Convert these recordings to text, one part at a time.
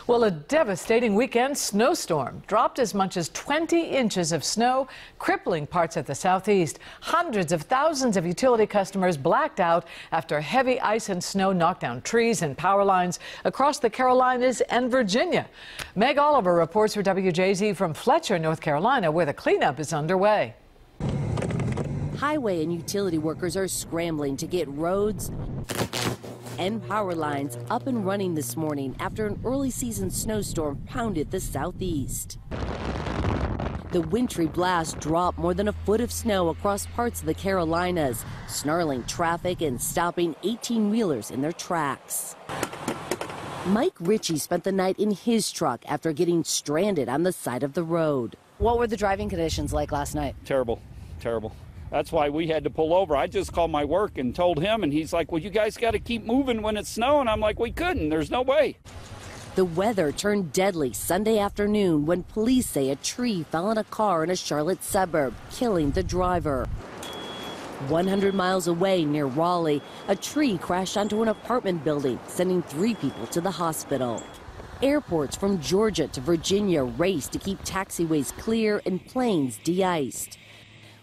Well, a devastating weekend snowstorm dropped as much as 20 inches of snow, crippling parts of the southeast. Hundreds of thousands of utility customers blacked out after heavy ice and snow knocked down trees and power lines across the Carolinas and Virginia. Meg Oliver reports for WJZ from Fletcher, North Carolina, where the cleanup is underway. Highway and utility workers are scrambling to get roads and power lines up and running this morning after an early season snowstorm pounded the southeast. The wintry blast dropped more than a foot of snow across parts of the Carolinas, snarling traffic and stopping 18-wheelers in their tracks. Mike Ritchie spent the night in his truck after getting stranded on the side of the road. What were the driving conditions like last night? Terrible, terrible. That's why we had to pull over. I just called my work and told him, and he's like, well, you guys got to keep moving when it's snowing. I'm like, we couldn't. There's no way. The weather turned deadly Sunday afternoon when police say a tree fell on a car in a Charlotte suburb, killing the driver. 100 miles away near Raleigh, a tree crashed onto an apartment building, sending 3 people to the hospital. Airports from Georgia to Virginia raced to keep taxiways clear and planes de-iced,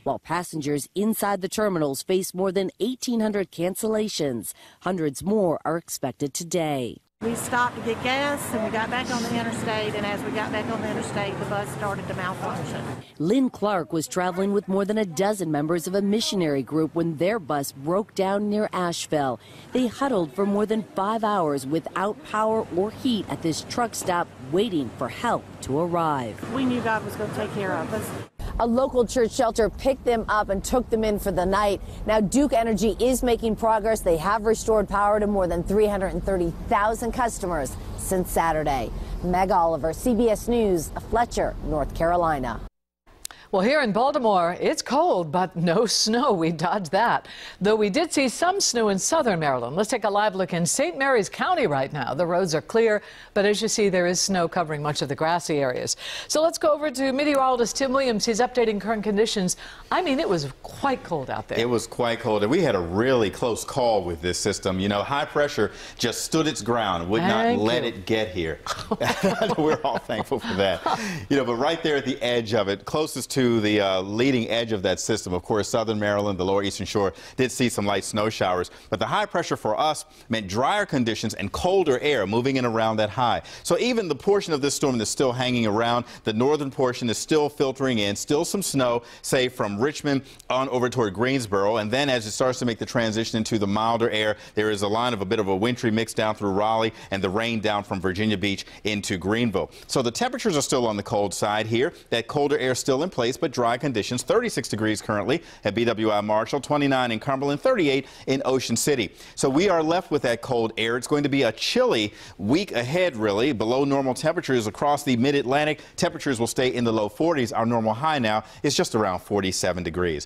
while passengers inside the terminals face more than 1,800 cancellations. Hundreds more are expected today. We stopped to get gas and we got back on the interstate, and as we got back on the interstate, the bus started to malfunction. Lynn Clark was traveling with more than a dozen members of a missionary group when their bus broke down near Asheville. They huddled for more than 5 hours without power or heat at this truck stop, waiting for help to arrive. We knew God was going to take care of us. A local church shelter picked them up and took them in for the night. Now, Duke Energy is making progress. They have restored power to more than 330,000 customers since Saturday. Meg Oliver, CBS News, Fletcher, North Carolina. Well, here in Baltimore, it's cold, but no snow. We dodged that. Though we did see some snow in southern Maryland. Let's take a live look in St. Mary's County right now. The roads are clear, but as you see, there is snow covering much of the grassy areas. So let's go over to meteorologist Tim Williams. He's updating current conditions. I mean, it was quite cold out there. It was quite cold, and we had a really close call with this system. You know, high pressure just stood its ground, would not let it get here. We're all thankful for that. You know, but right there at the edge of it, closest to the leading edge of that system, of course, southern Maryland, the lower eastern shore, did see some light snow showers. But the high pressure for us meant drier conditions and colder air moving in around that high. So even the portion of this storm that's still hanging around, the northern portion is still filtering in, still some snow, say from Richmond on over toward Greensboro. And then as it starts to make the transition into the milder air, there is a line of a bit of a wintry mix down through Raleigh and the rain down from Virginia Beach into Greenville. So the temperatures are still on the cold side here. That colder air still in place, but dry conditions. 36 degrees currently at BWI Marshall, 29 in Cumberland, 38 in Ocean City. So we are left with that cold air. It's going to be a chilly week ahead, really. Below normal temperatures across the mid-Atlantic. Temperatures will stay in the low 40s. Our normal high now is just around 47 degrees.